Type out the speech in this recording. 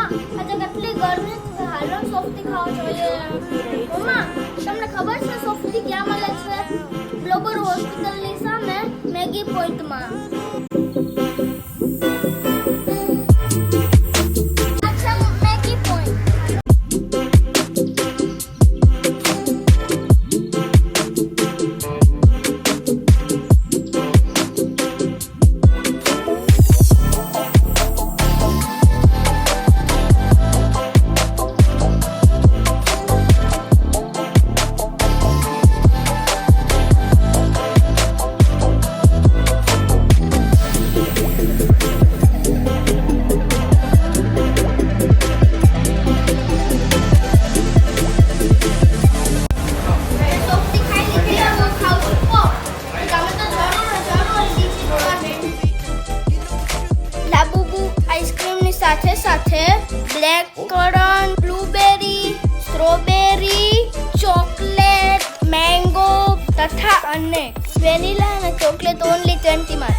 આજે કેટલી ગરમી છે, હાલો સોફ્ટી ખાવા જોઈએ. મમ્મા, તમને ખબર છે સોફ્ટી ક્યાં મળે છે? ગ્લોબલ હોસ્પિટલની સામે મેગી પોઈન્ટમાં. અચ્છા, મેગી પોઈન્ટ. સાથે સાથે black current, blueberry, strawberry, chocolate, mango તથા અને વેનીલા અને ચોકલેટ ઓનલી 20 માં.